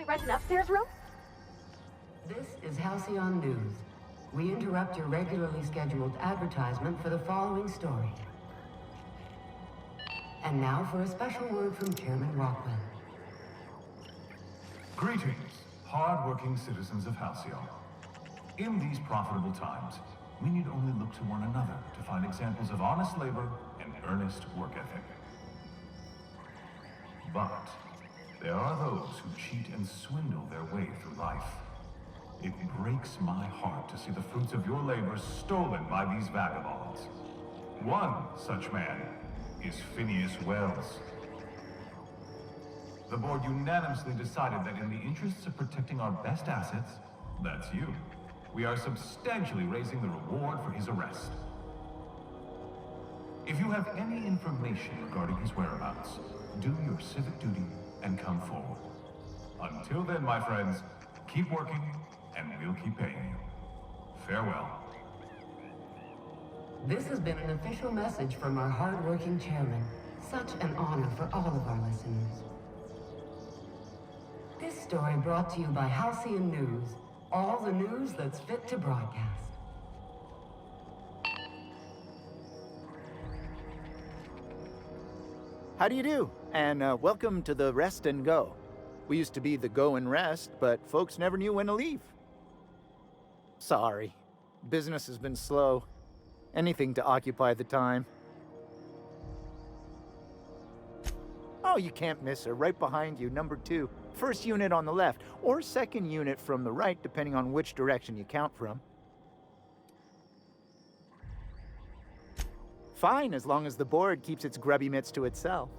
we rent an upstairs room? This is Halcyon News. We interrupt your regularly scheduled advertisement for the following story. And now for a special word from Chairman Rockwell. Greetings, hard-working citizens of Halcyon. In these profitable times, we need only look to one another to find examples of honest labor and earnest work ethic. But there are those who cheat and swindle their way through life. It breaks my heart to see the fruits of your labor stolen by these vagabonds. One such man is Phineas Wells. The board unanimously decided that in the interests of protecting our best assets, that's you, we are substantially raising the reward for his arrest. If you have any information regarding his whereabouts, do your civic duty and come forward. Until then, my friends, keep working and we'll keep paying you. Farewell. This has been an official message from our hard-working chairman. Such an honor for all of our listeners. This story brought to you by Halcyon News. All the news that's fit to broadcast. How do you do? And welcome to the Rest and Go. We used to be the Go and Rest, but folks never knew when to leave. Sorry. Business has been slow. Anything to occupy the time. Oh, you can't miss her. Right behind you, number 2. First unit on the left, or second unit from the right, depending on which direction you count from. Fine, as long as the board keeps its grubby mitts to itself.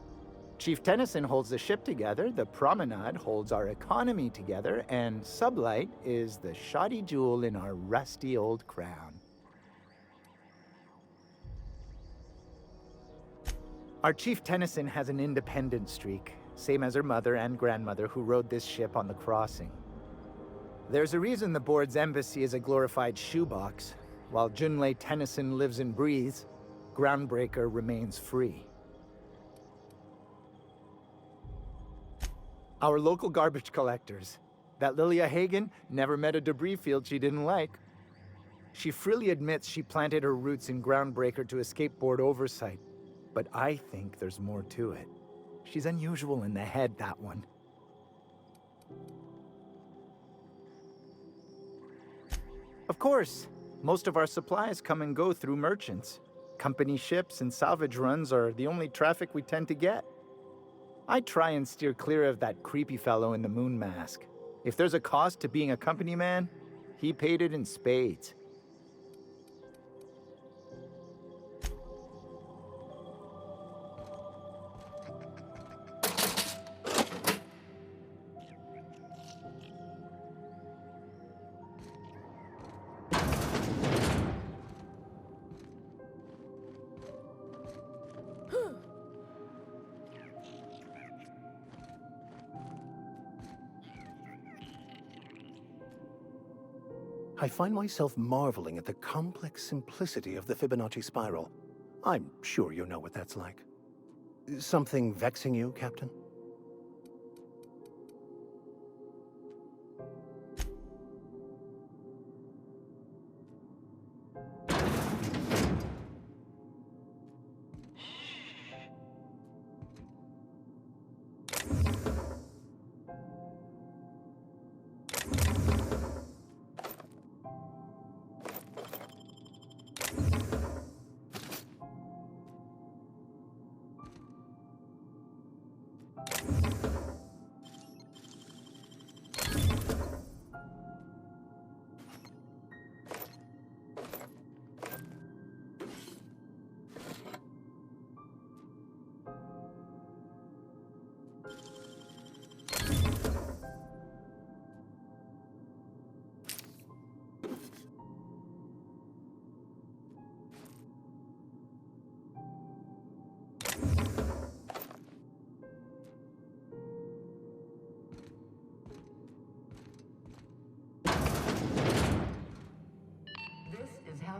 Chief Tennyson holds the ship together, the promenade holds our economy together, and SubLight is the shoddy jewel in our rusty old crown. Our Chief Tennyson has an independent streak, same as her mother and grandmother who rode this ship on the crossing. There's a reason the board's embassy is a glorified shoebox. While Junlei Tennyson lives and breathes, Groundbreaker remains free. Our local garbage collectors. That Lilya Hagen never met a debris field she didn't like. She freely admits she planted her roots in Groundbreaker to escape board oversight. But I think there's more to it. She's unusual in the head, that one. Of course, most of our supplies come and go through merchants. Company ships and salvage runs are the only traffic we tend to get. I try and steer clear of that creepy fellow in the moon mask. If there's a cost to being a company man, he paid it in spades. I find myself marveling at the complex simplicity of the Fibonacci spiral. I'm sure you know what that's like. Something vexing you, Captain?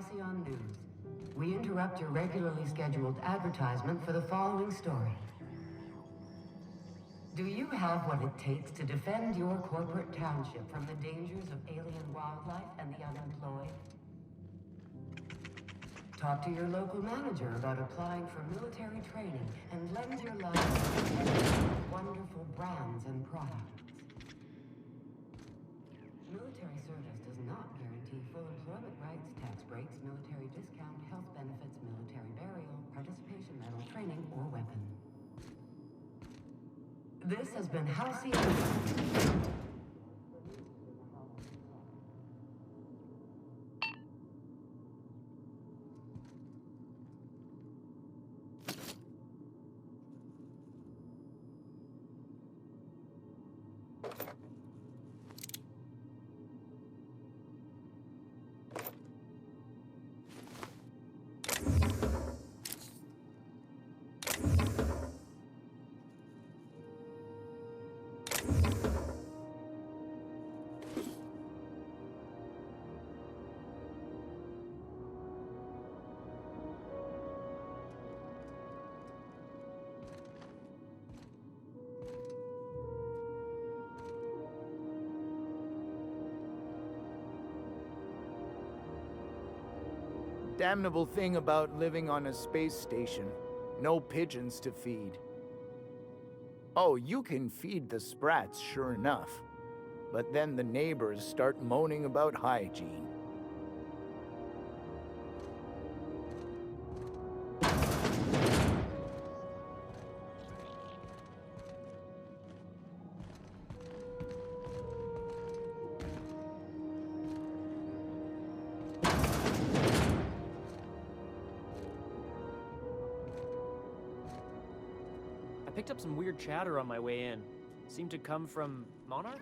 Halcyon News. We interrupt your regularly scheduled advertisement for the following story. Do you have what it takes to defend your corporate township from the dangers of alien wildlife and the unemployed? Talk to your local manager about applying for military training and lend your life to wonderful brands and products. Military service does not guarantee full employment rights, tax breaks, military discount, health benefits, military burial, participation medal, training, or weapon. This has been Halcyon. Damnable thing about living on a space station. No pigeons to feed. Oh, you can feed the sprats, sure enough. But then the neighbors start moaning about hygiene. I picked up some weird chatter on my way in. Seemed to come from Monarch?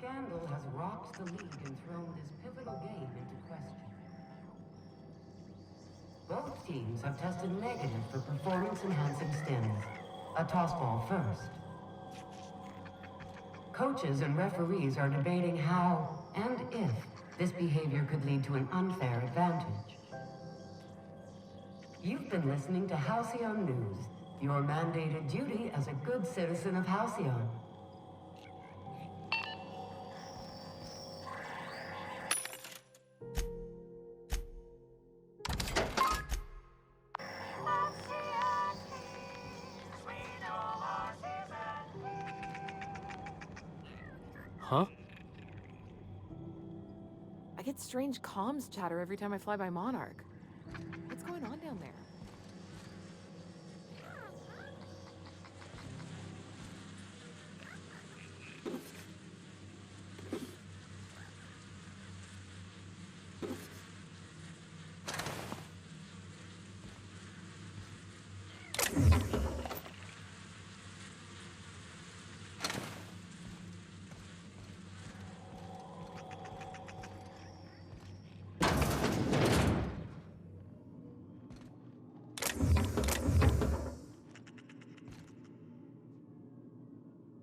scandal has rocked the league and thrown this pivotal game into question. Both teams have tested negative for performance-enhancing stims. A tossball first. Coaches and referees are debating how and if this behavior could lead to an unfair advantage. You've been listening to Halcyon News, your mandated duty as a good citizen of Halcyon. Huh? I get strange comms chatter every time I fly by Monarch. What's going on down there?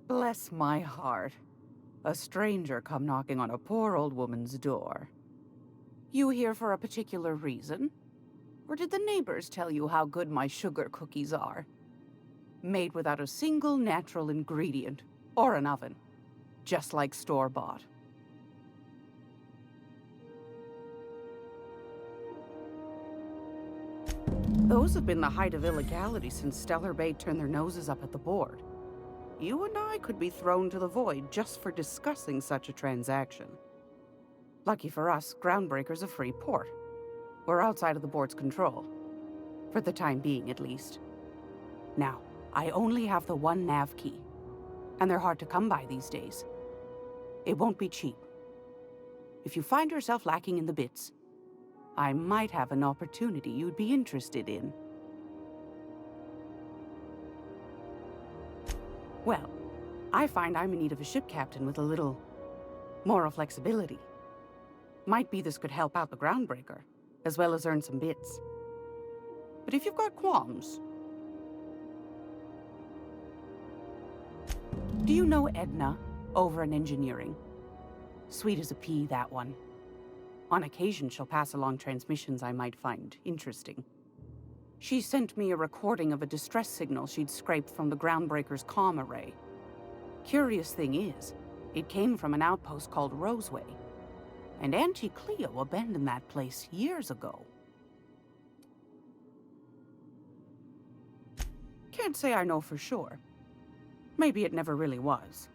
Bless my heart. A stranger come knocking on a poor old woman's door. You here for a particular reason? Or did the neighbors tell you how good my sugar cookies are? Made without a single natural ingredient, or an oven. Just like store-bought. Those have been the height of illegality since Stellar Bay turned their noses up at the board. You and I could be thrown to the void just for discussing such a transaction. Lucky for us, Groundbreaker's a free port. We're outside of the board's control. For the time being, at least. Now, I only have the one nav key. And they're hard to come by these days. It won't be cheap. If you find yourself lacking in the bits, I might have an opportunity you'd be interested in. Well, I find I'm in need of a ship captain with a little moral flexibility. Might be this could help out the Groundbreaker, as well as earn some bits. But if you've got qualms... Do you know Edna, over in engineering? Sweet as a pea, that one. On occasion, she'll pass along transmissions I might find interesting. She sent me a recording of a distress signal she'd scraped from the Groundbreaker's comm array. Curious thing is, it came from an outpost called Roseway. And Auntie Cleo abandoned that place years ago. Can't say I know for sure. Maybe it never really was.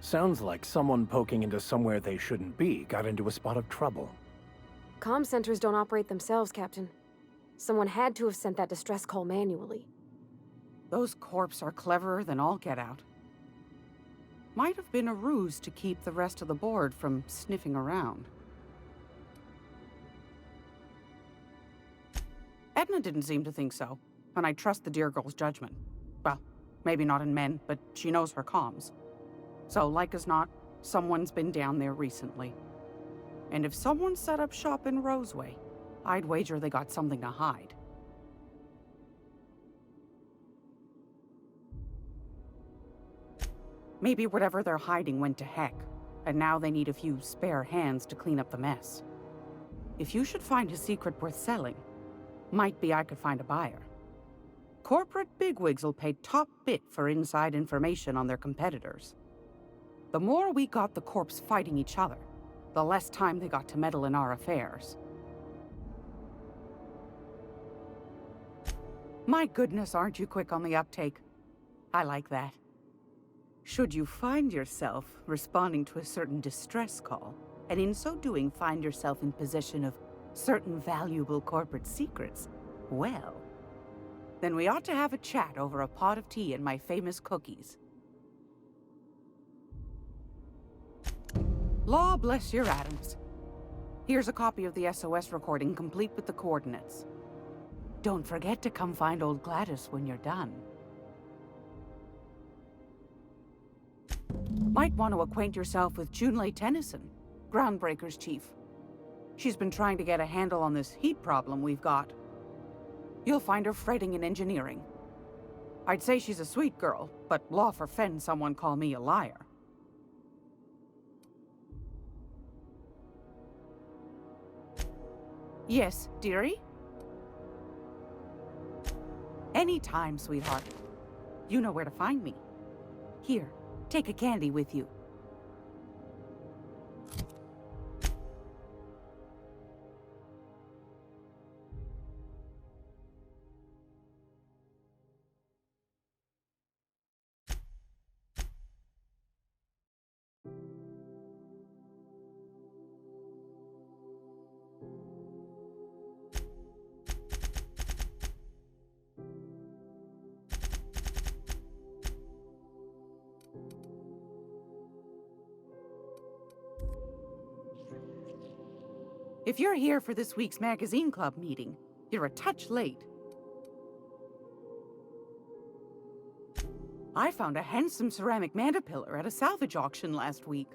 Sounds like someone poking into somewhere they shouldn't be got into a spot of trouble. Comm centers don't operate themselves, Captain. Someone had to have sent that distress call manually. Those corps are cleverer than all get out. Might have been a ruse to keep the rest of the board from sniffing around. Edna didn't seem to think so, and I trust the dear girl's judgment. Well, maybe not in men, but she knows her comms. So, like as not, someone's been down there recently. And if someone set up shop in Roseway, I'd wager they got something to hide. Maybe whatever they're hiding went to heck, and now they need a few spare hands to clean up the mess. If you should find a secret worth selling, might be I could find a buyer. Corporate bigwigs will pay top bit for inside information on their competitors. The more we got the corps fighting each other, the less time they got to meddle in our affairs. My goodness, aren't you quick on the uptake? I like that. Should you find yourself responding to a certain distress call, and in so doing find yourself in possession of certain valuable corporate secrets, well, then we ought to have a chat over a pot of tea and my famous cookies. Law bless your atoms. Here's a copy of the SOS recording complete with the coordinates. Don't forget to come find old Gladys when you're done. Might want to acquaint yourself with Junlei Tennyson, Groundbreaker's chief. She's been trying to get a handle on this heat problem we've got. You'll find her fretting in engineering. I'd say she's a sweet girl, but law forfend someone call me a liar. Yes, dearie? Anytime, sweetheart. You know where to find me. Here, take a candy with you. If you're here for this week's magazine club meeting, you're a touch late. I found a handsome ceramic mandapillar at a salvage auction last week.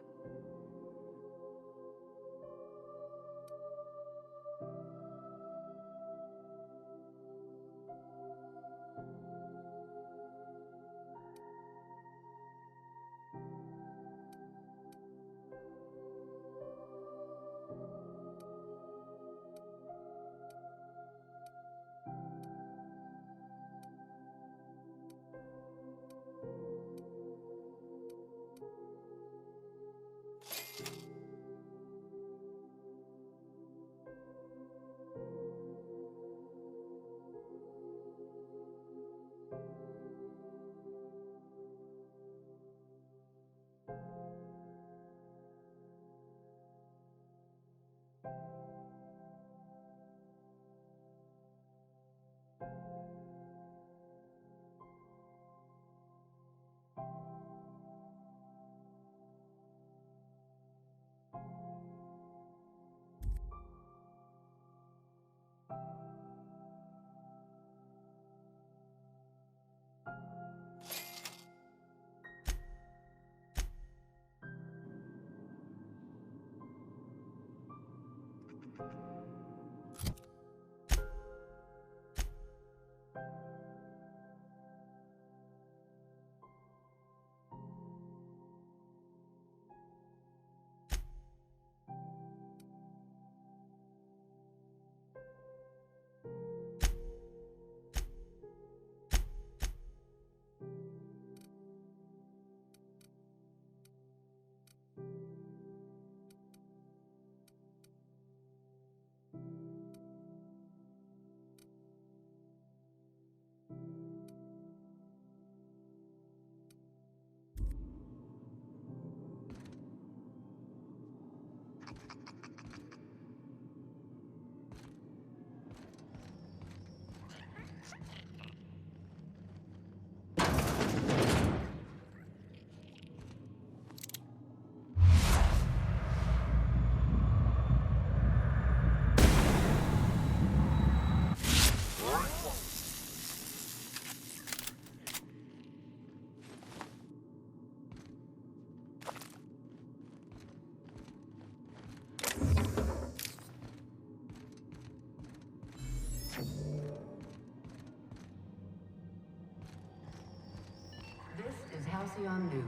Halcyon News.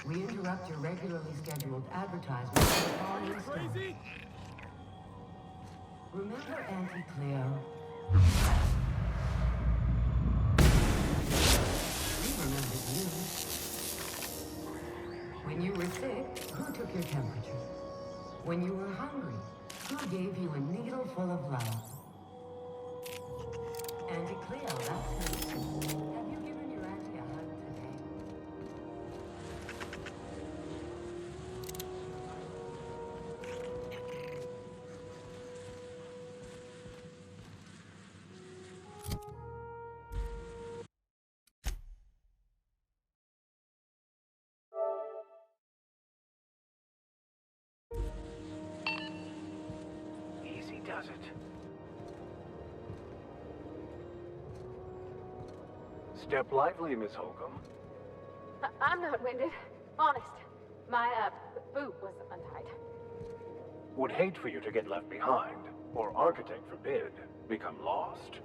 We interrupt your regularly scheduled advertisement for the following story. Remember Auntie Cleo? We remember you. When you were sick, who took your temperature? When you were hungry, who gave you a needle full of love? Auntie Cleo, that's who. Have you given your auntie a hug today? Easy does it. Step lively, Miss Holcomb. I'm not winded. Honest. My, boot was untied. Would hate for you to get left behind, or architect forbid, become lost.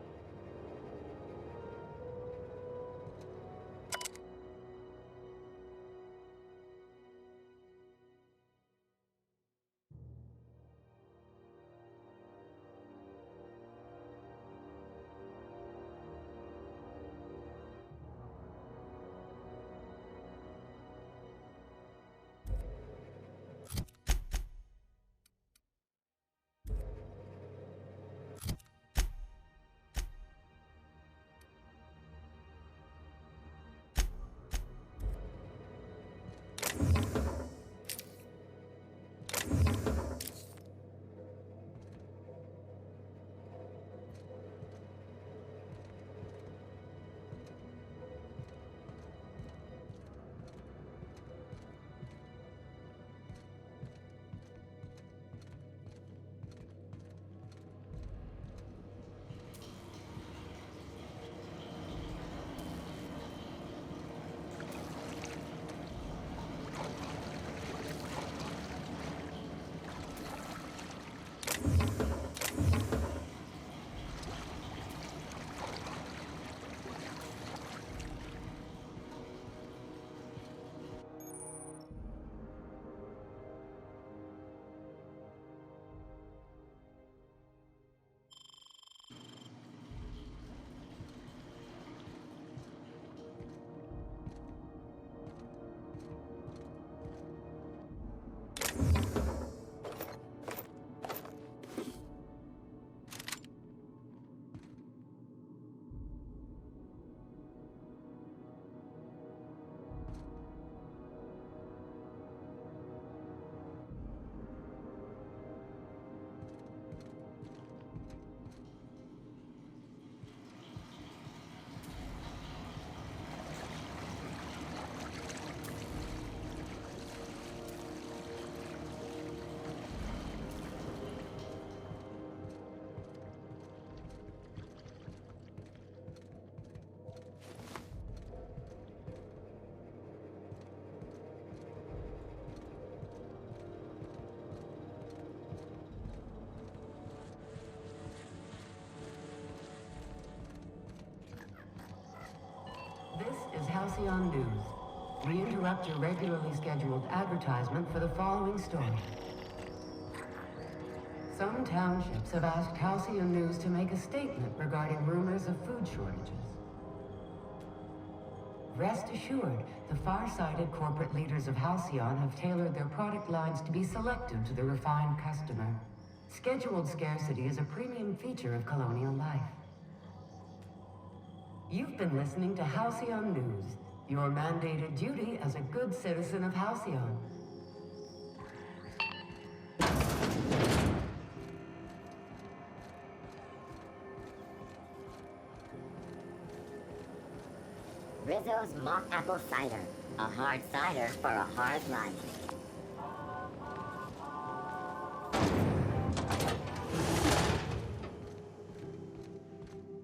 This is Halcyon News. We interrupt your regularly scheduled advertisement for the following story. Some townships have asked Halcyon News to make a statement regarding rumors of food shortages. Rest assured, the far-sighted corporate leaders of Halcyon have tailored their product lines to be selective to the refined customer. Scheduled scarcity is a premium feature of colonial life. You've been listening to Halcyon News, your mandated duty as a good citizen of Halcyon. Rizzo's mock apple cider. A hard cider for a hard life.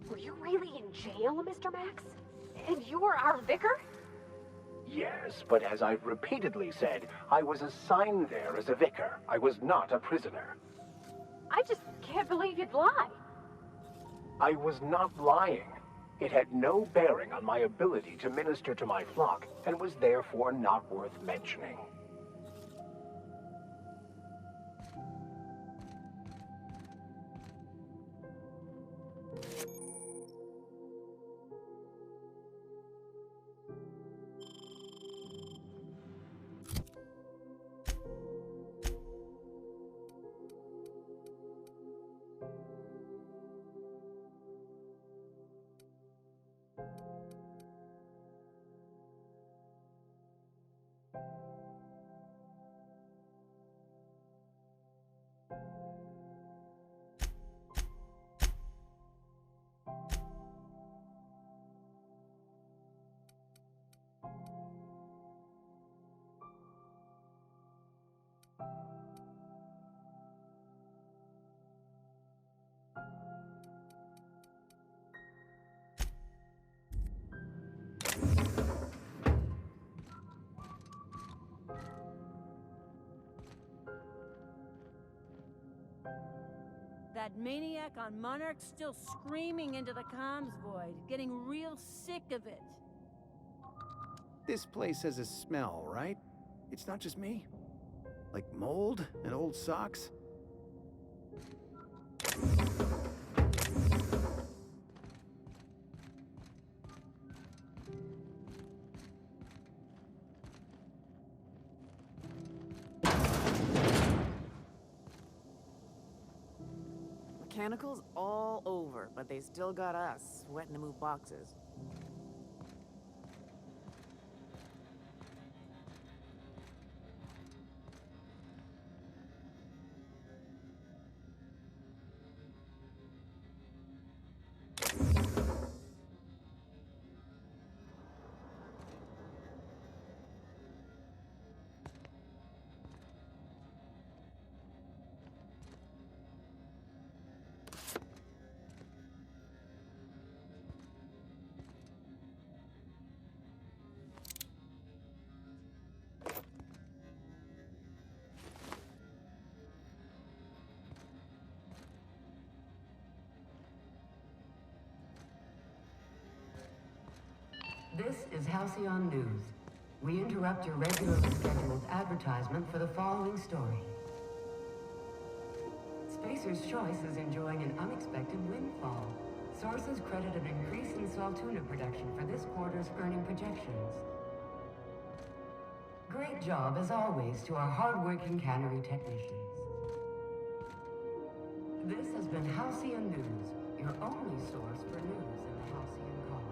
Were you really in jail, Mr. Max? And you're our vicar? Yes, but as I've repeatedly said, I was assigned there as a vicar. I was not a prisoner. I just can't believe you'd lie. I was not lying. It had no bearing on my ability to minister to my flock, and was therefore not worth mentioning. That maniac on Monarch's still screaming into the comms void, getting real sick of it. This place has a smell, right? It's not just me. Like mold and old socks. Mechanicals all over, but they still got us sweating to move boxes. This is Halcyon News. We interrupt your regularly scheduled advertisement for the following story. Spacer's Choice is enjoying an unexpected windfall. Sources credit an increase in Saltuna production for this quarter's earning projections. Great job, as always, to our hard-working cannery technicians. This has been Halcyon News, your only source for news in the Halcyon colony.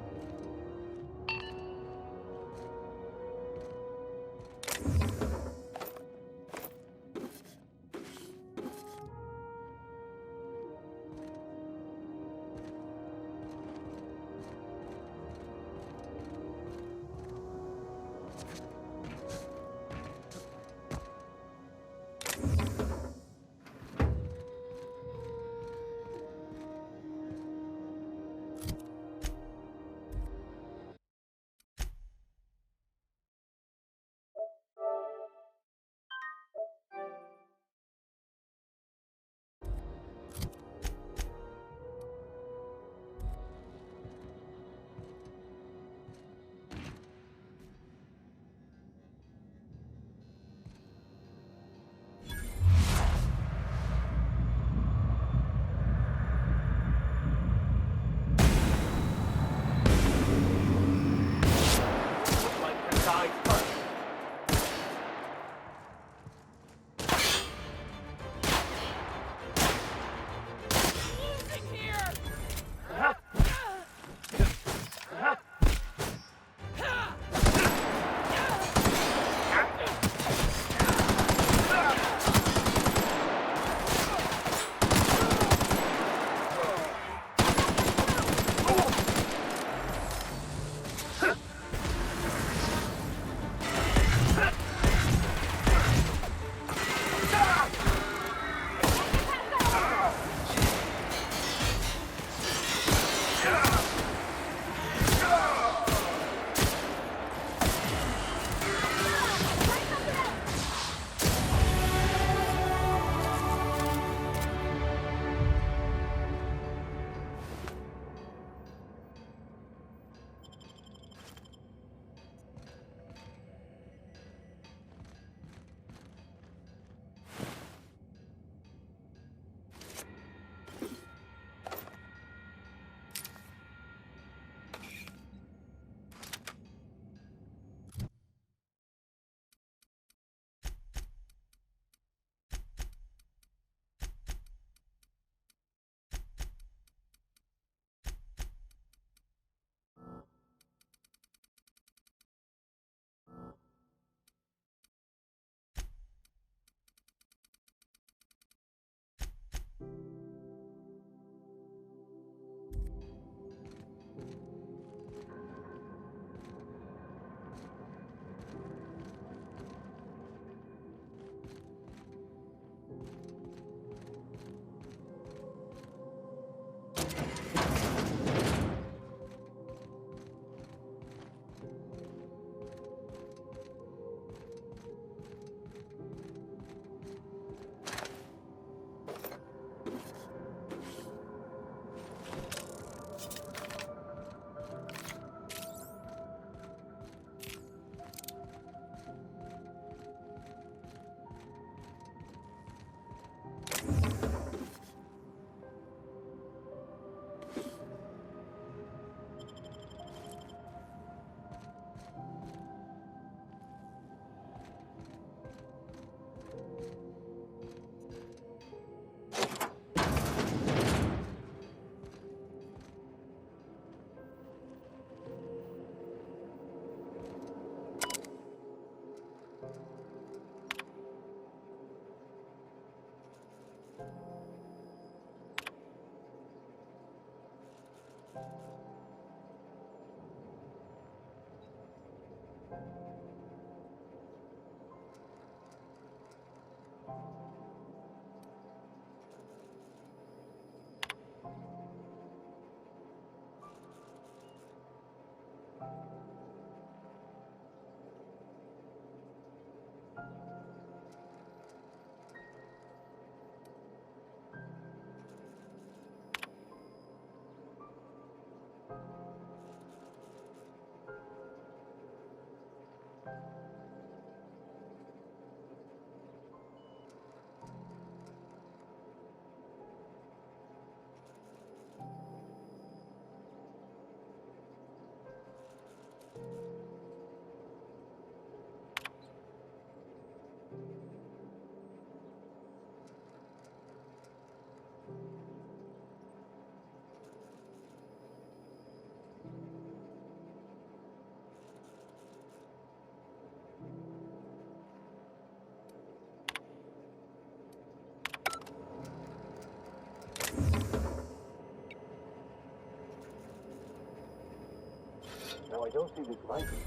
Now, I don't see this lightning.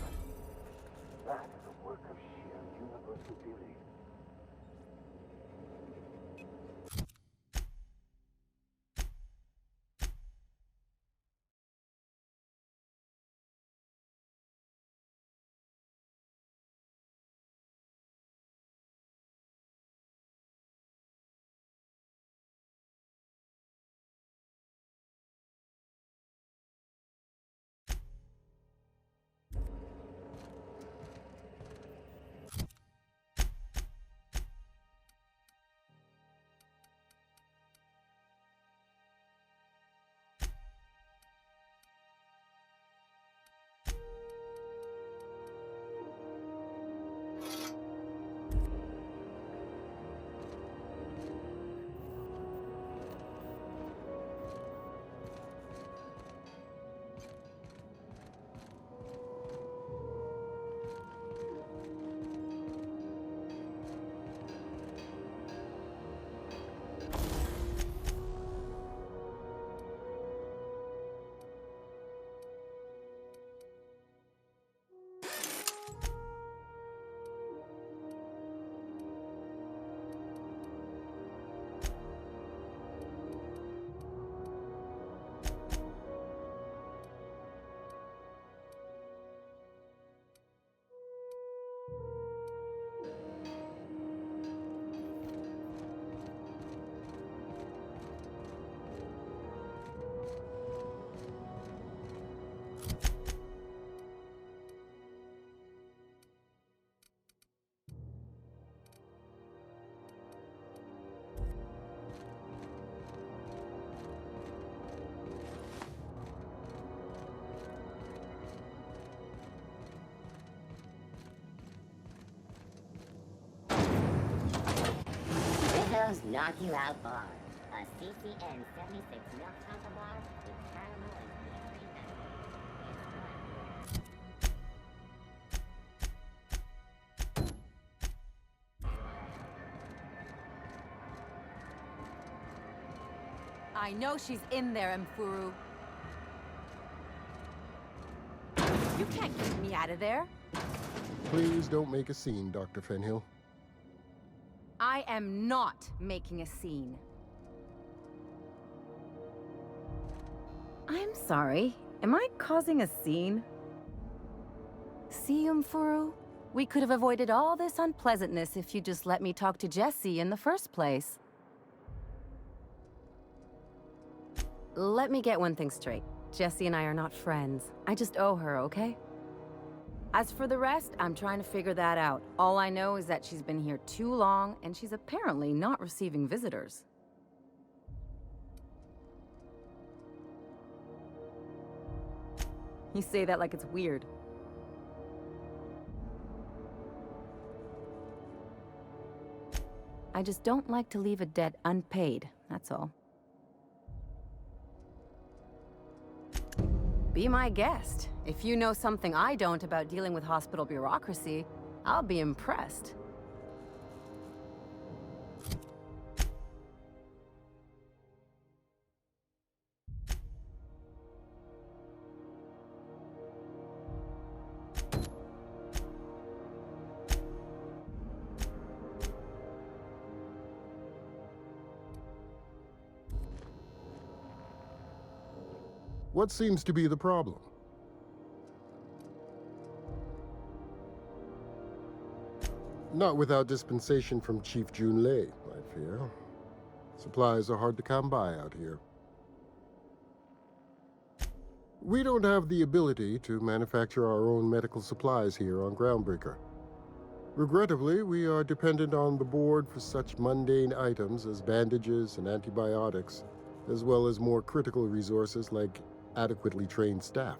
That is a work of sheer universal beauty. Rizzo's Knock You Out Bar. A CCN 76 milk chocolate bar with caramel and peach cream I know she's in there, Mfuru. You can't get me out of there. Please don't make a scene, Dr. Fenhill. I am not making a scene. I'm sorry. Am I causing a scene? See, Mfuru? We could have avoided all this unpleasantness if you just let me talk to Jessie in the first place. Let me get one thing straight. Jessie and I are not friends. I just owe her, okay? As for the rest, I'm trying to figure that out. All I know is that she's been here too long, and she's apparently not receiving visitors. You say that like it's weird. I just don't like to leave a debt unpaid, that's all. Be my guest. If you know something I don't about dealing with hospital bureaucracy, I'll be impressed. What seems to be the problem? Not without dispensation from Chief Junlei, I fear. Supplies are hard to come by out here. We don't have the ability to manufacture our own medical supplies here on Groundbreaker. Regrettably, we are dependent on the board for such mundane items as bandages and antibiotics, as well as more critical resources like adequately trained staff.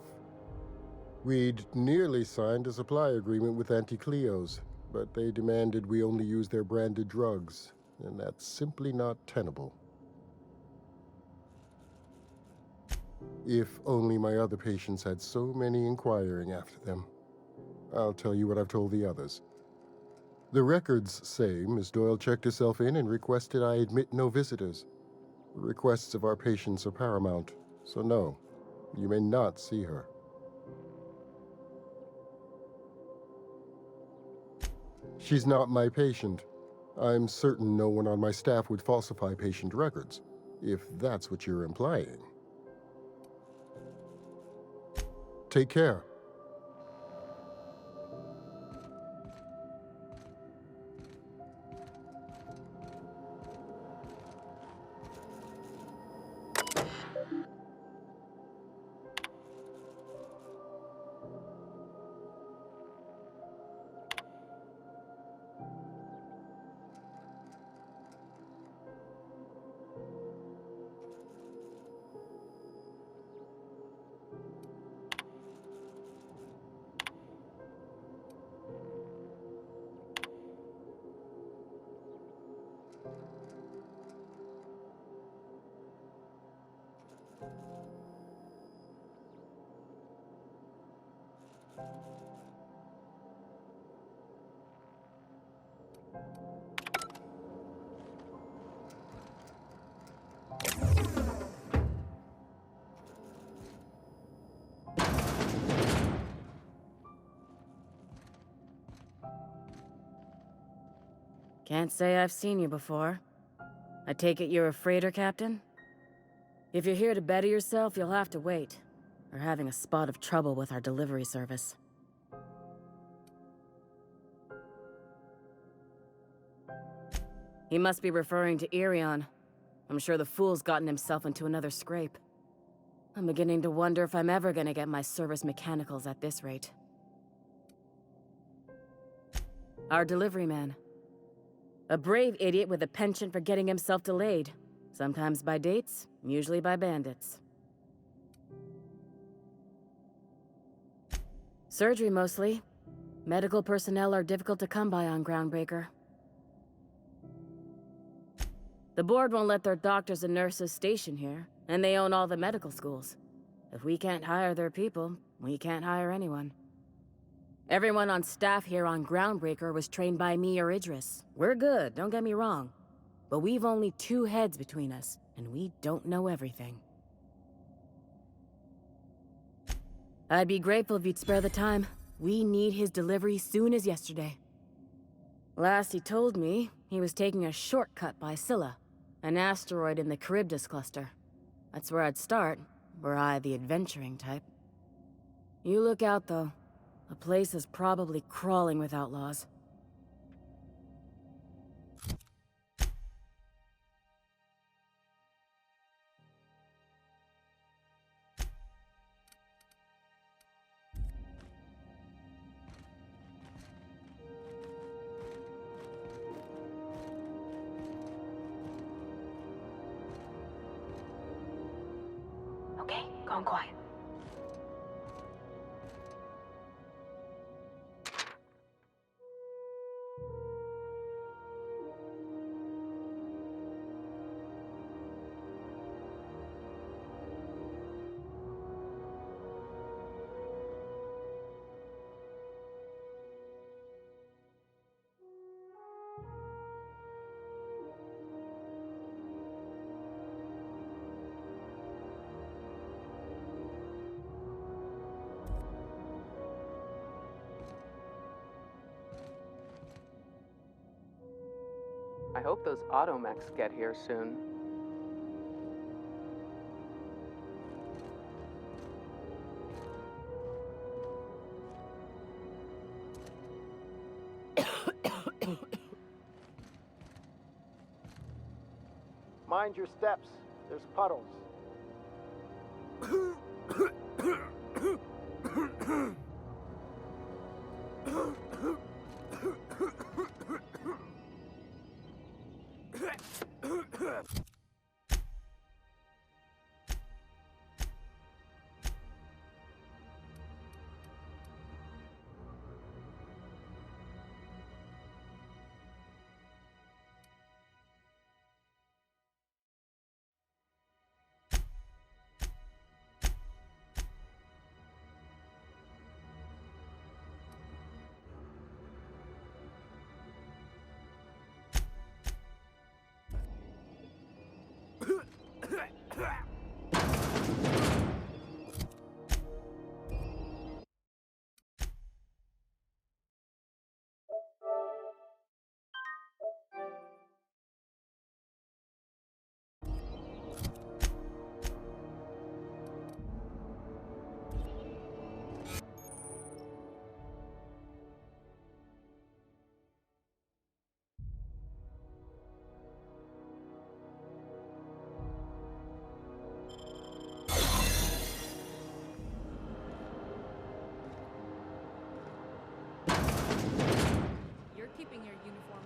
We'd nearly signed a supply agreement with Anti-Cleos, but they demanded we only use their branded drugs, and that's simply not tenable. If only my other patients had so many inquiring after them. I'll tell you what I've told the others. The records say Miss Doyle checked herself in and requested I admit no visitors. The requests of our patients are paramount, so no, you may not see her. She's not my patient. I'm certain no one on my staff would falsify patient records, if that's what you're implying. Take care. Can't say I've seen you before. I take it you're a freighter captain? If you're here to better yourself, you'll have to wait. We're having a spot of trouble with our delivery service. He must be referring to Irion. I'm sure the fool's gotten himself into another scrape. I'm beginning to wonder if I'm ever gonna get my service mechanicals at this rate. Our delivery man. A brave idiot with a penchant for getting himself delayed. Sometimes by dates, usually by bandits. Surgery mostly. Medical personnel are difficult to come by on Groundbreaker. The board won't let their doctors and nurses station here, and they own all the medical schools. If we can't hire their people, we can't hire anyone. Everyone on staff here on Groundbreaker was trained by me or Idris. We're good, don't get me wrong. But we've only 2 heads between us, and we don't know everything. I'd be grateful if you'd spare the time. We need his delivery soon as yesterday. Last he told me, he was taking a shortcut by Scylla, an asteroid in the Charybdis cluster. That's where I'd start, were I the adventuring type. You look out, though. The place is probably crawling with outlaws. Okay, gone quiet. I hope those automechs get here soon. Mind your steps. There's puddles.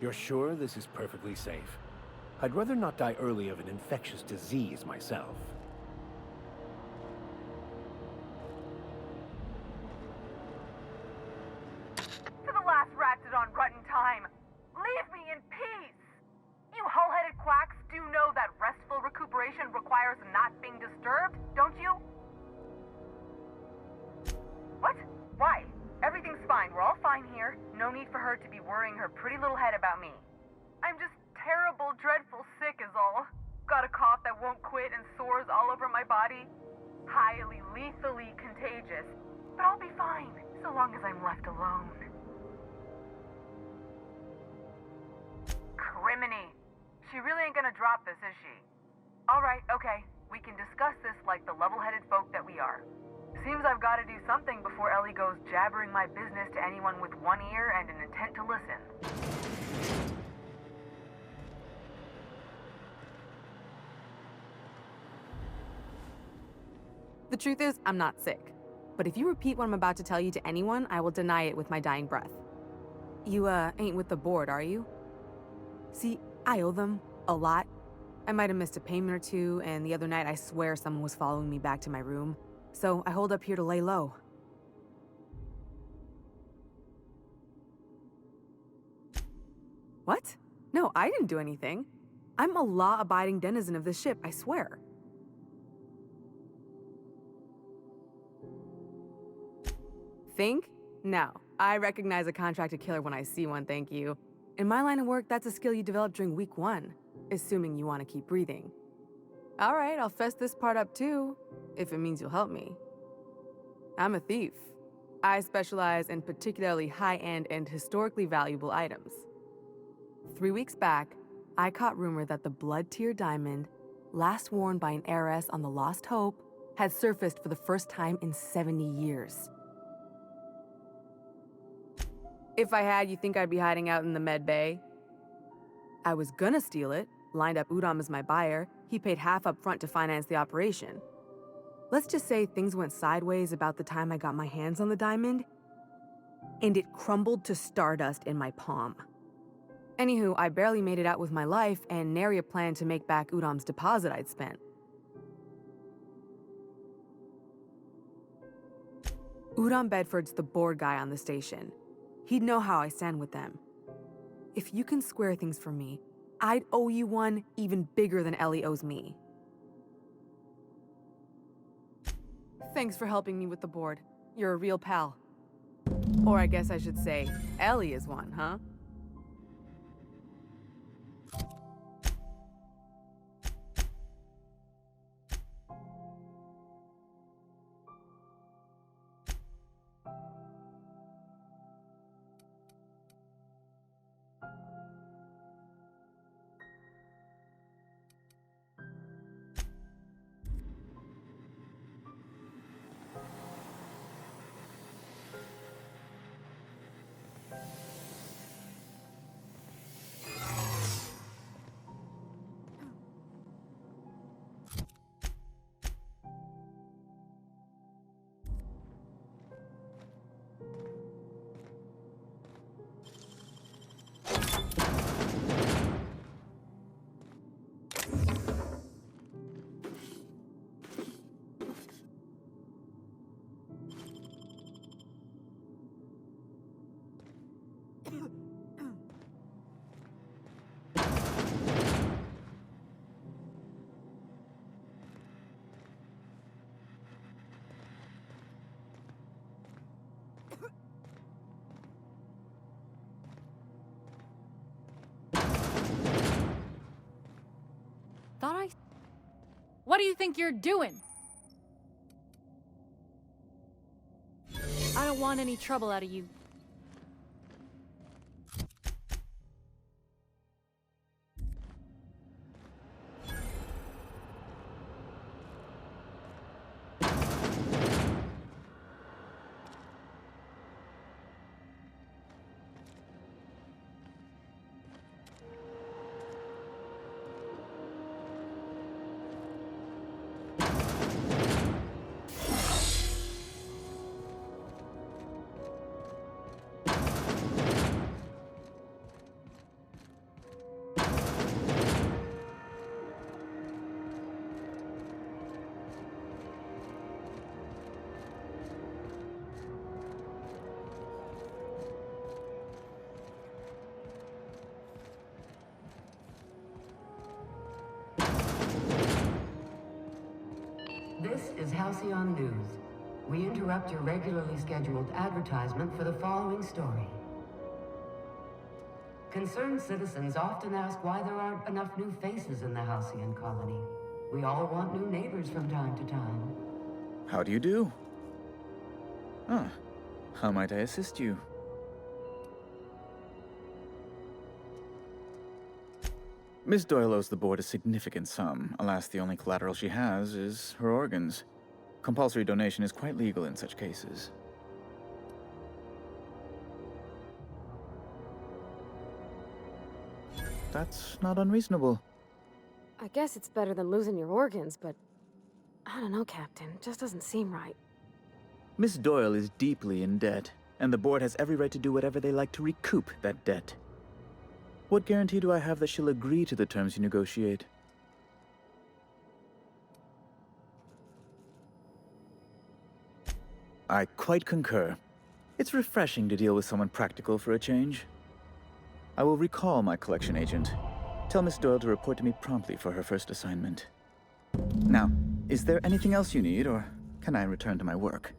You're sure this is perfectly safe? I'd rather not die early of an infectious disease myself. To the last ratted on rotten time, leave me in peace! You hull-headed quacks do know that restful recuperation requires not being disturbed, don't you? What? Why? Everything's fine. We're all fine here. No need for her to be worrying her pretty little head about me. I'm just terrible, dreadful sick is all. Got a cough that won't quit and sores all over my body. Highly, lethally contagious. But I'll be fine, so long as I'm left alone. Criminy. She really ain't gonna drop this, is she? Alright, okay. We can discuss this like the level-headed folk that we are. Seems I've got to do something before Ellie goes jabbering my business to anyone with one ear and an intent to listen. The truth is, I'm not sick. But if you repeat what I'm about to tell you to anyone, I will deny it with my dying breath. You, ain't with the board, are you? See, I owe them a lot. I might have missed a payment or two, and the other night I swear someone was following me back to my room. So I hold up here to lay low. What? No, I didn't do anything. I'm a law-abiding denizen of this ship, I swear. Think? No. I recognize a contracted killer when I see one, thank you. In my line of work, that's a skill you develop during week 1, assuming you want to keep breathing. All right, I'll fess this part up too, if it means you'll help me. I'm a thief. I specialize in particularly high-end and historically valuable items. 3 weeks back, I caught rumor that the blood-tier diamond, last worn by an heiress on the Lost Hope, had surfaced for the first time in 70 years. If I had, you think I'd be hiding out in the med bay? I was gonna steal it, lined up Udom as my buyer. He paid half up front to finance the operation. Let's just say things went sideways about the time I got my hands on the diamond, and it crumbled to stardust in my palm. Anywho, I barely made it out with my life, and nary a plan to make back Udom's deposit I'd spent. Udom Bedford's the board guy on the station. He'd know how I stand with them. If you can square things for me, I'd owe you one even bigger than Ellie owes me. Thanks for helping me with the board. You're a real pal. Or I guess I should say, Ellie is one, huh? What do you think you're doing? I don't want any trouble out of you. This is Halcyon News. We interrupt your regularly scheduled advertisement for the following story. Concerned citizens often ask why there aren't enough new faces in the Halcyon colony. We all want new neighbors from time to time. How do you do? Ah, how might I assist you? Miss Doyle owes the board a significant sum. Alas, the only collateral she has is her organs. Compulsory donation is quite legal in such cases. That's not unreasonable. I guess it's better than losing your organs, but I don't know, Captain. It just doesn't seem right. Miss Doyle is deeply in debt, and the board has every right to do whatever they like to recoup that debt. What guarantee do I have that she'll agree to the terms you negotiate? I quite concur. It's refreshing to deal with someone practical for a change. I will recall my collection agent. Tell Miss Doyle to report to me promptly for her first assignment. Now, is there anything else you need, or can I return to my work?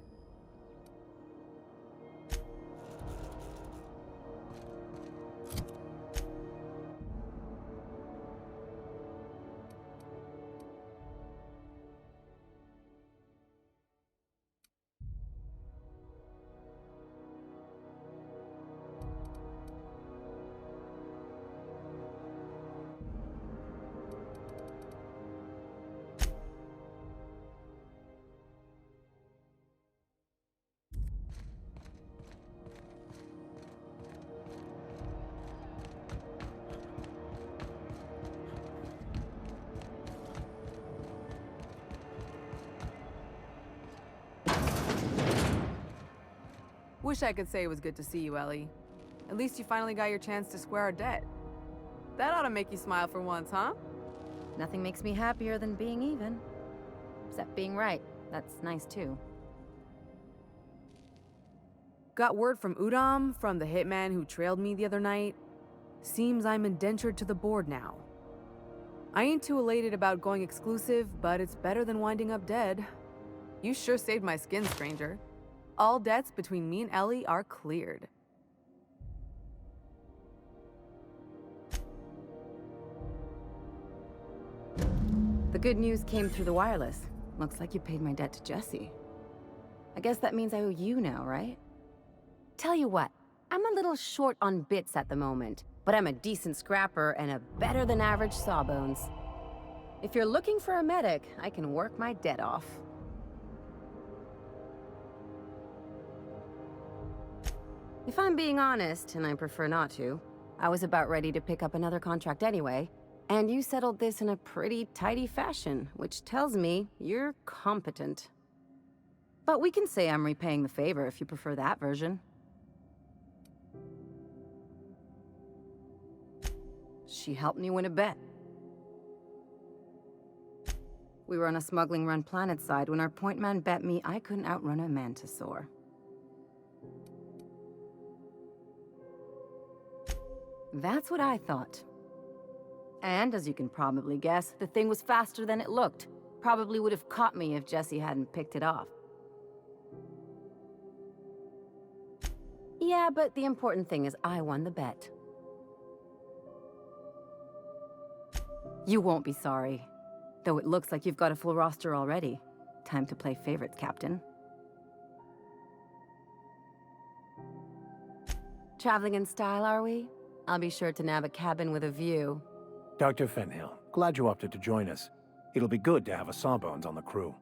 Wish I could say it was good to see you, Ellie. At least you finally got your chance to square our debt. That ought to make you smile for once, huh? Nothing makes me happier than being even. Except being right. That's nice, too. Got word from Udom, from the hitman who trailed me the other night. Seems I'm indentured to the board now. I ain't too elated about going exclusive, but it's better than winding up dead. You sure saved my skin, stranger. All debts between me and Ellie are cleared. The good news came through the wireless. Looks like you paid my debt to Jesse. I guess that means I owe you now, right? Tell you what, I'm a little short on bits at the moment, but I'm a decent scrapper and a better-than-average sawbones. If you're looking for a medic, I can work my debt off. If I'm being honest, and I prefer not to, I was about ready to pick up another contract anyway, and you settled this in a pretty tidy fashion, which tells me you're competent. But we can say I'm repaying the favor if you prefer that version. She helped me win a bet. We were on a smuggling run planetside when our point man bet me I couldn't outrun a mantisaur. That's what I thought. And as you can probably guess, the thing was faster than it looked. Probably would have caught me if Jesse hadn't picked it off. Yeah, but the important thing is I won the bet. You won't be sorry. Though it looks like you've got a full roster already. Time to play favorites, Captain. Traveling in style, are we? I'll be sure to nab a cabin with a view. Dr. Fenhill, glad you opted to join us. It'll be good to have a Sawbones on the crew.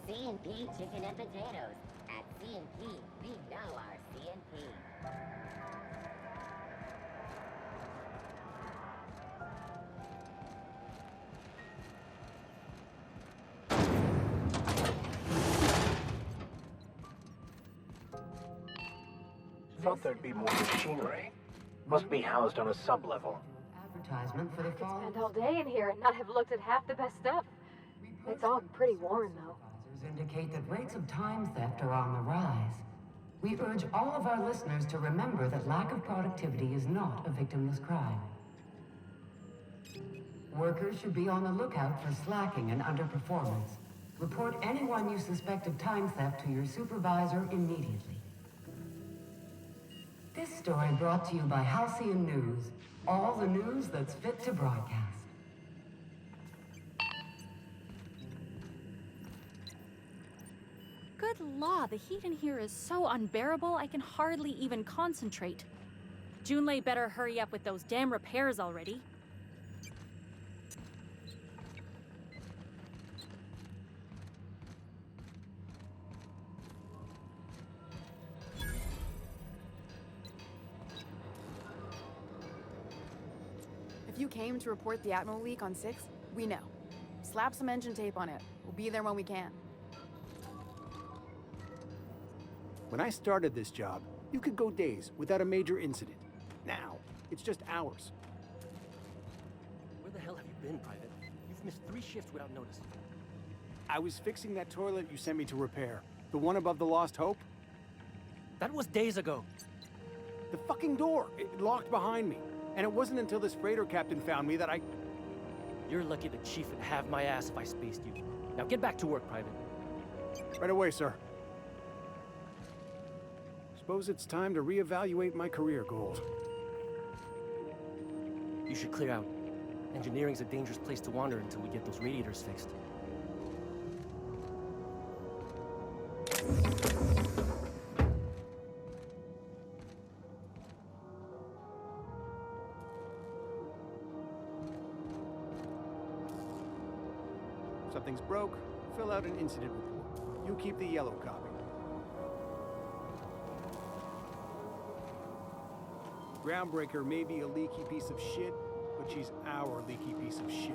C&P chicken and potatoes. At C&P, we know our C&P. Thought there'd be more machinery. Must be housed on a sub-level. Advertisement for the fall. Spent all day in here and not have looked at half the best stuff. It's all pretty worn, though. Indicate that rates of time theft are on the rise. We urge all of our listeners to remember that lack of productivity is not a victimless crime. Workers should be on the lookout for slacking and underperformance. Report anyone you suspect of time theft to your supervisor immediately. This story brought to you by Halcyon News. All the news that's fit to broadcast. Good law, the heat in here is so unbearable I can hardly even concentrate. Junlei better hurry up with those damn repairs already. If you came to report the Atmo leak on 6, we know. Slap some engine tape on it. We'll be there when we can. When I started this job, you could go days without a major incident. Now, it's just hours. Where the hell have you been, Private? You've missed 3 shifts without notice. I was fixing that toilet you sent me to repair. The one above the Lost Hope. That was days ago. The fucking door, it locked behind me. And it wasn't until this freighter captain found me that I... You're lucky the chief would have my ass if I spaced you. Now get back to work, Private. Right away, sir. Suppose it's time to reevaluate my career goals. You should clear out. Engineering's a dangerous place to wander until we get those radiators fixed. Something's broke, fill out an incident report. You keep the yellow copy. Groundbreaker may be a leaky piece of shit, but she's our leaky piece of shit.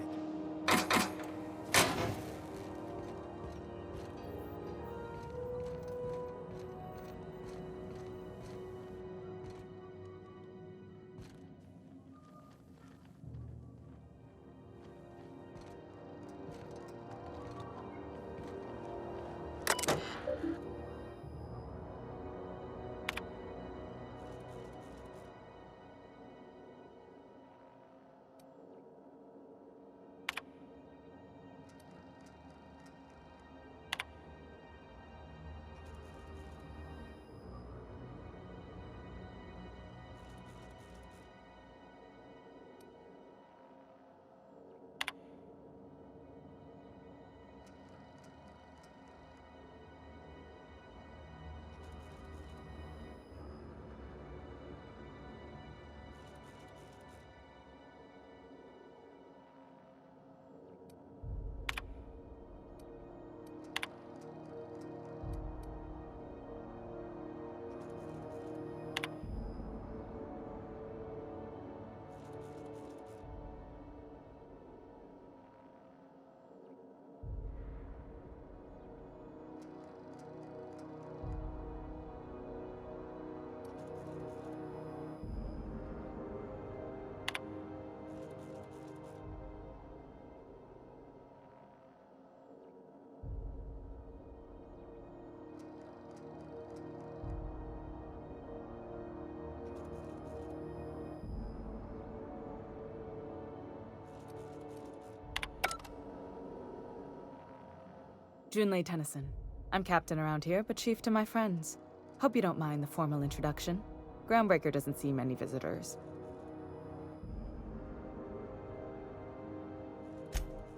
Junlei Tennyson. I'm captain around here, but chief to my friends. Hope you don't mind the formal introduction. Groundbreaker doesn't see many visitors.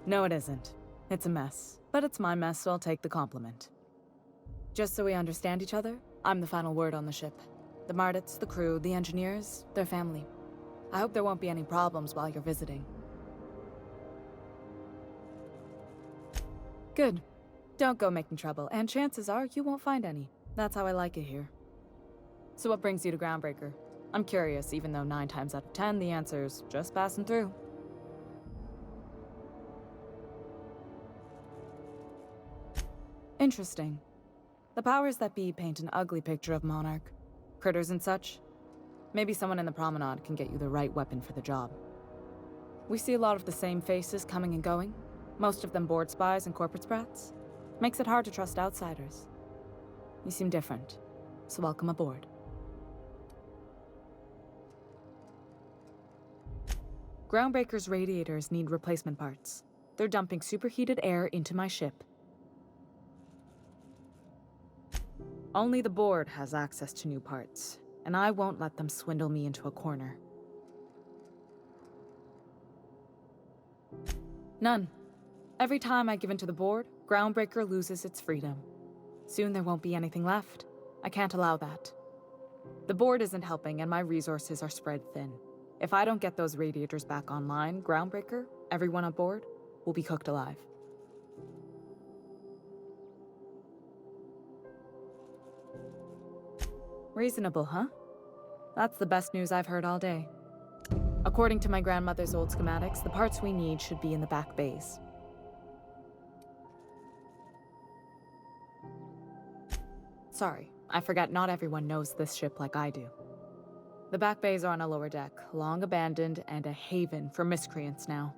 No, it isn't. It's a mess. But it's my mess, so I'll take the compliment. Just so we understand each other, I'm the final word on the ship. The Mardits, the crew, the engineers, their family. I hope there won't be any problems while you're visiting. Good. Don't go making trouble, and chances are you won't find any. That's how I like it here. So what brings you to Groundbreaker? I'm curious, even though 9 times out of 10 the answer's just passing through. Interesting. The powers that be paint an ugly picture of Monarch. Critters and such. Maybe someone in the promenade can get you the right weapon for the job. We see a lot of the same faces coming and going. Most of them board spies and corporate sprats. Makes it hard to trust outsiders. You seem different, so welcome aboard. Groundbreaker's radiators need replacement parts. They're dumping superheated air into my ship. Only the board has access to new parts, and I won't let them swindle me into a corner. None. Every time I give in to the board, Groundbreaker loses its freedom. Soon there won't be anything left. I can't allow that. The board isn't helping, and my resources are spread thin. If I don't get those radiators back online, Groundbreaker, everyone on board, will be cooked alive. Reasonable, huh? That's the best news I've heard all day. According to my grandmother's old schematics, the parts we need should be in the back bays. Sorry, I forgot not everyone knows this ship like I do. The back bays are on a lower deck, long abandoned and a haven for miscreants now.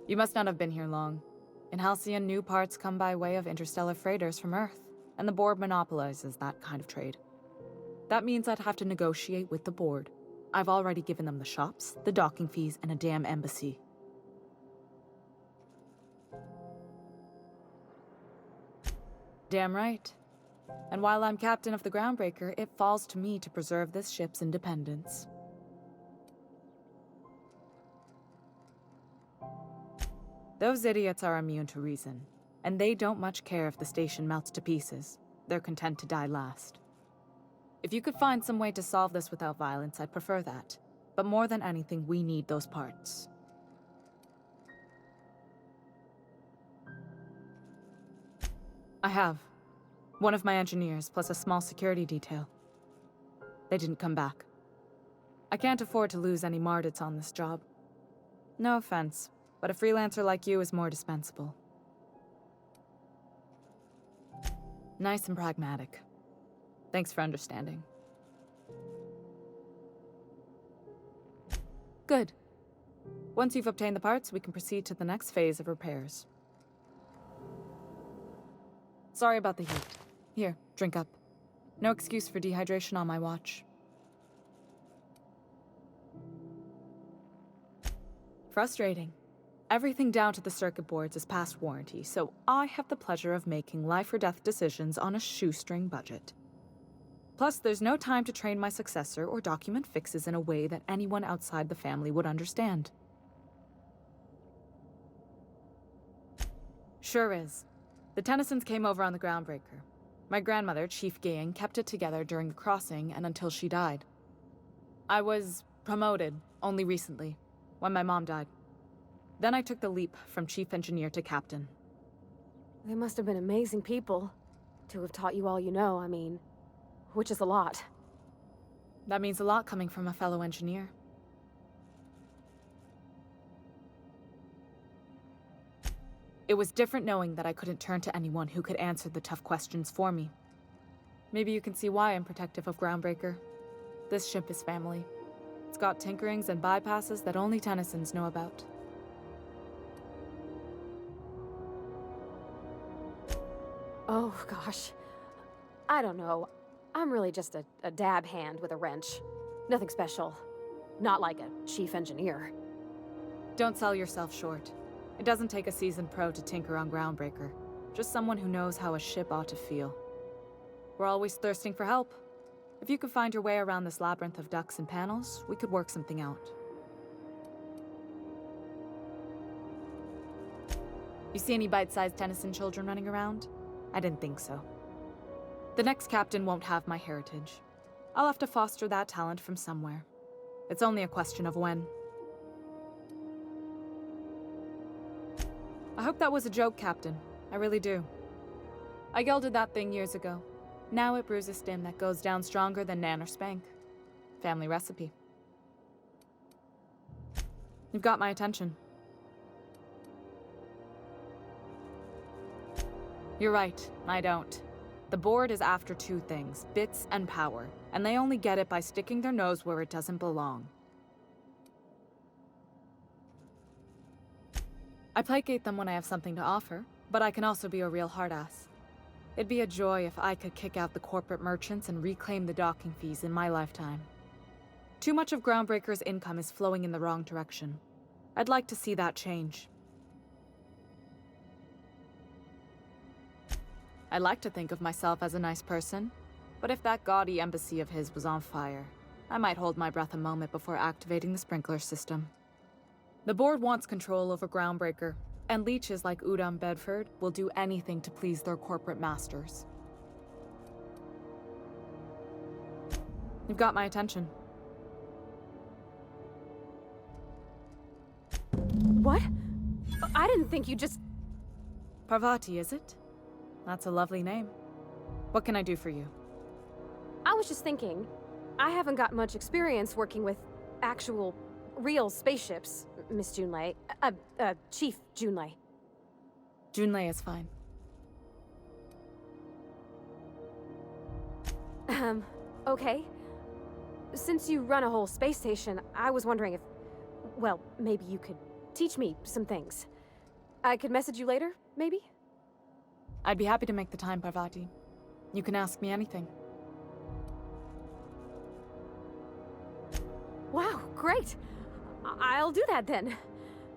You must not have been here long. In Halcyon, new parts come by way of interstellar freighters from Earth, and the board monopolizes that kind of trade. That means I'd have to negotiate with the board. I've already given them the shops, the docking fees, and a damn embassy. Damn right. And while I'm captain of the Groundbreaker, it falls to me to preserve this ship's independence. Those idiots are immune to reason, and they don't much care if the station melts to pieces. They're content to die last. If you could find some way to solve this without violence, I'd prefer that. But more than anything, we need those parts. I have. One of my engineers, plus a small security detail. They didn't come back. I can't afford to lose any Mardits on this job. No offense, but a freelancer like you is more dispensable. Nice and pragmatic. Thanks for understanding. Good. Once you've obtained the parts, we can proceed to the next phase of repairs. Sorry about the heat. Here, drink up. No excuse for dehydration on my watch. Frustrating. Everything down to the circuit boards is past warranty, so I have the pleasure of making life-or-death decisions on a shoestring budget. Plus, there's no time to train my successor or document fixes in a way that anyone outside the family would understand. Sure is. The Tennysons came over on the Groundbreaker. My grandmother, Chief Gayen, kept it together during the crossing and until she died. I was promoted only recently, when my mom died. Then I took the leap from chief engineer to captain. They must have been amazing people to have taught you all you know, I mean, which is a lot. That means a lot coming from a fellow engineer. It was different knowing that I couldn't turn to anyone who could answer the tough questions for me. Maybe you can see why I'm protective of Groundbreaker. This ship is family. It's got tinkerings and bypasses that only Tennysons know about. Oh, gosh. I don't know. I'm really just a dab hand with a wrench. Nothing special. Not like a chief engineer. Don't sell yourself short. It doesn't take a seasoned pro to tinker on Groundbreaker. Just someone who knows how a ship ought to feel. We're always thirsting for help. If you could find your way around this labyrinth of ducts and panels, we could work something out. You see any bite-sized Tennyson children running around? I didn't think so. The next captain won't have my heritage. I'll have to foster that talent from somewhere. It's only a question of when. I hope that was a joke, Captain. I really do. I gelded that thing years ago. Now it brews a stem that goes down stronger than Nan or Spank. Family recipe. You've got my attention. You're right, I don't. The board is after two things, bits and power, and they only get it by sticking their nose where it doesn't belong. I placate them when I have something to offer, but I can also be a real hard-ass. It'd be a joy if I could kick out the corporate merchants and reclaim the docking fees in my lifetime. Too much of Groundbreaker's income is flowing in the wrong direction. I'd like to see that change. I like to think of myself as a nice person, but if that gaudy embassy of his was on fire, I might hold my breath a moment before activating the sprinkler system. The board wants control over Groundbreaker, and leeches like Udom Bedford will do anything to please their corporate masters. You've got my attention. What? I didn't think you just... Parvati, is it? That's a lovely name. What can I do for you? I was just thinking, I haven't got much experience working with actual, real spaceships, Miss Junlei. Chief Junlei. Junlei is fine. Okay. Since you run a whole space station, I was wondering if, well, maybe you could teach me some things. I could message you later, maybe? I'd be happy to make the time, Parvati. You can ask me anything. Wow, great! I'll do that then.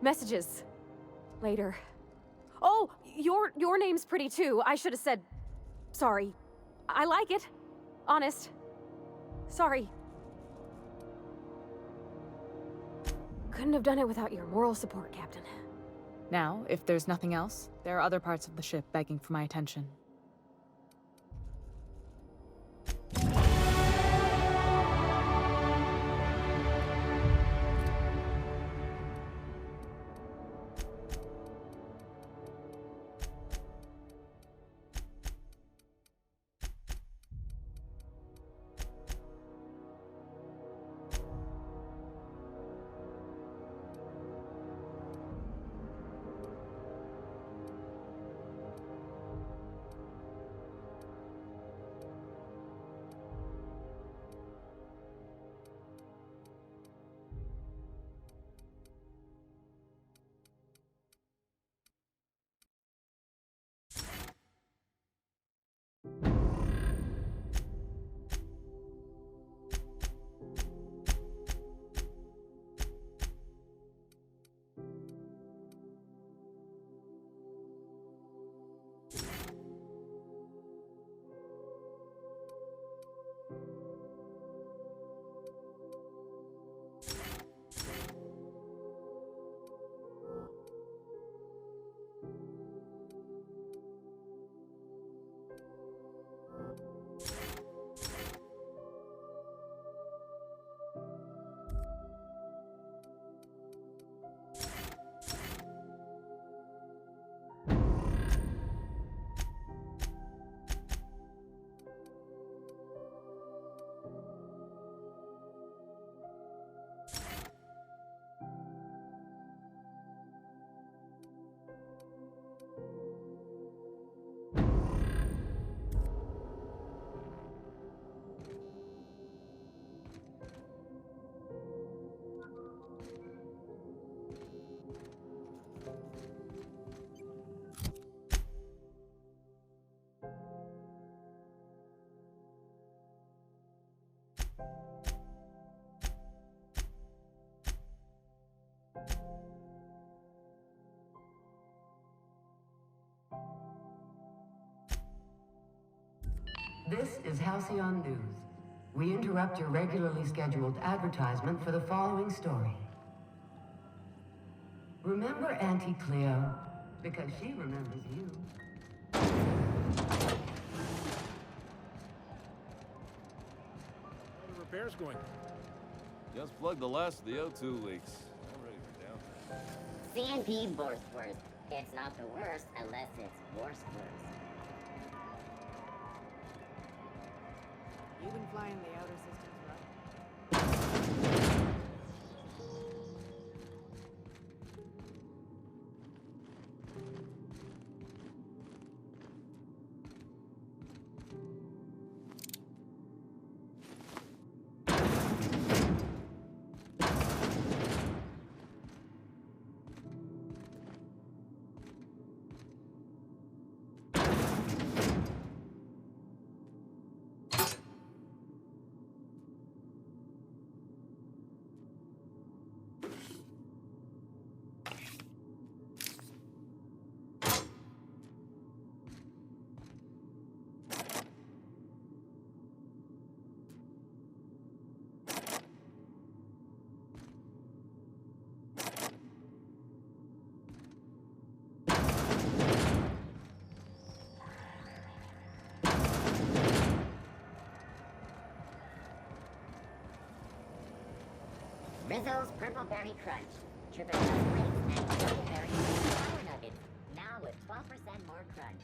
Messages. Later. Oh, your name's pretty too. I should have said... Sorry. I like it. Honest. Sorry. Couldn't have done it without your moral support, Captain. Now, if there's nothing else, there are other parts of the ship begging for my attention. This is Halcyon News. We interrupt your regularly scheduled advertisement for the following story. Remember Auntie Cleo? Because she remembers you. How are the repairs going? Just plugged the last of the O2 leaks. I'm ready for downtime. CNP Borstworth. It's not the worst unless it's Borstworth. You've been flying the outer systems, right? Rizzo's Purple Berry Crunch. Triple flakes and Purple Berry Flour Nuggets. Now with 12% more crunch.